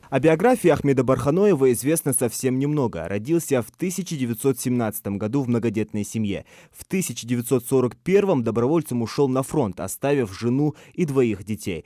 О биографии Ахмеда Барханоева известно совсем немного. Родился в 1917 году в многодетной семье. В 1941 добровольцем ушел на фронт, оставив жену и двоих детей.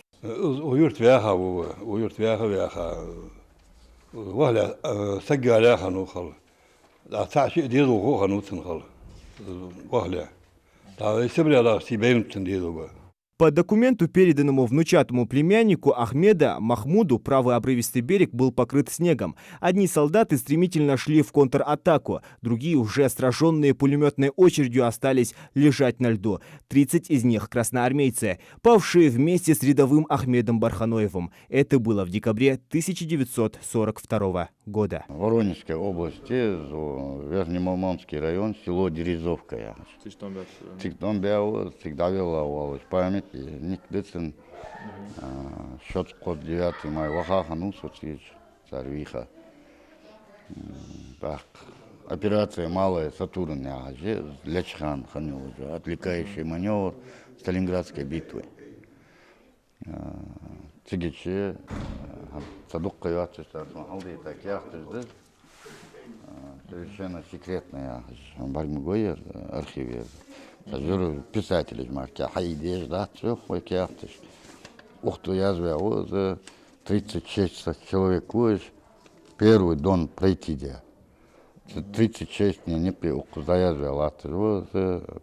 По документу, переданному внучатому племяннику Ахмеда, Махмуду, правый обрывистый берег был покрыт снегом. Одни солдаты стремительно шли в контратаку, другие, уже сраженные пулеметной очередью, остались лежать на льду. 30 из них – красноармейцы, павшие вместе с рядовым Ахмедом Барханоевым. Это было в декабре 1942 года. В Воронежской области, Верхнемолмонский район, село Дерезовка. Всегда вела память. Никдыцин, счет код 9 мая, Вахахану, Соцвич, Царвиха. Так, операция «Малая Сатурн», Лячхан, отвлекающий маневр Сталинградской битвы. Цигичи, Садук Кайватчи, Алды так яхтыжды. Совершенно секретная Бальмугой архиве. Писатели марки Хайдеш, да, трех векиахтыш. Ухту язвя, 36 человек, первый дон пройти де. 36 не при заязвя латыш,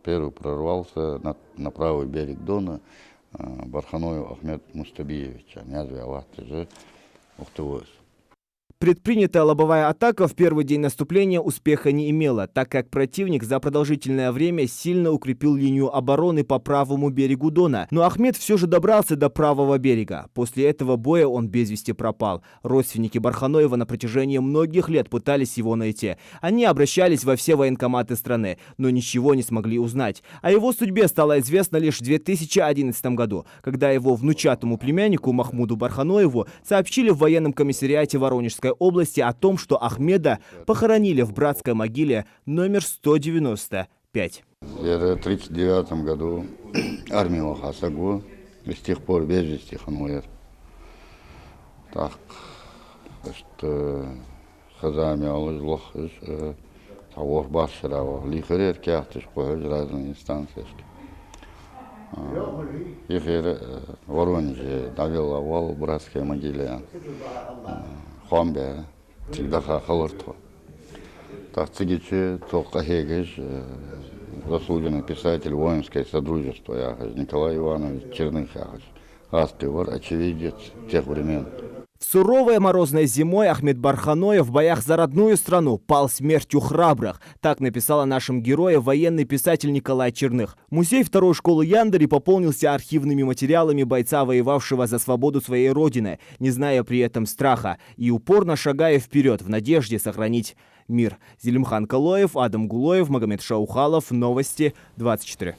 первый прорвался на правый берег Дона Барханоев Ахмед Мустабиевич, язвя латыш, ухту. Предпринятая лобовая атака в первый день наступления успеха не имела, так как противник за продолжительное время сильно укрепил линию обороны по правому берегу Дона. Но Ахмед все же добрался до правого берега. После этого боя он без вести пропал. Родственники Барханоева на протяжении многих лет пытались его найти. Они обращались во все военкоматы страны, но ничего не смогли узнать. О его судьбе стало известно лишь в 2011 году, когда его внучатому племяннику Махмуду Барханоеву сообщили в военном комиссариате Воронежской области о том, что Ахмеда похоронили в братской могиле номер 195. В 1939 году армия Хасагу, и с тех пор без вести Хануэр. Так, что хазами алыжлох, тавор баширава, лихарер кяхтыш, похож разные инстанции. Их в Воронеже довела вал в братской могиле. Хомбе, всегда халыртва. Так, цигичи, только хегеш, заслуженный писатель воинское содружество, Николай Иванович Черных, Аспивар, очевидец тех времен. В суровой морозной зимой Ахмед Барханоев в боях за родную страну пал смертью храбрых. Так написал о нашем герое военный писатель Николай Черных. Музей второй школы Яндари пополнился архивными материалами бойца, воевавшего за свободу своей родины, не зная при этом страха и упорно шагая вперед в надежде сохранить мир. Зелимхан Калоев, Адам Гулоев, Магомед Шаухалов. Новости 24.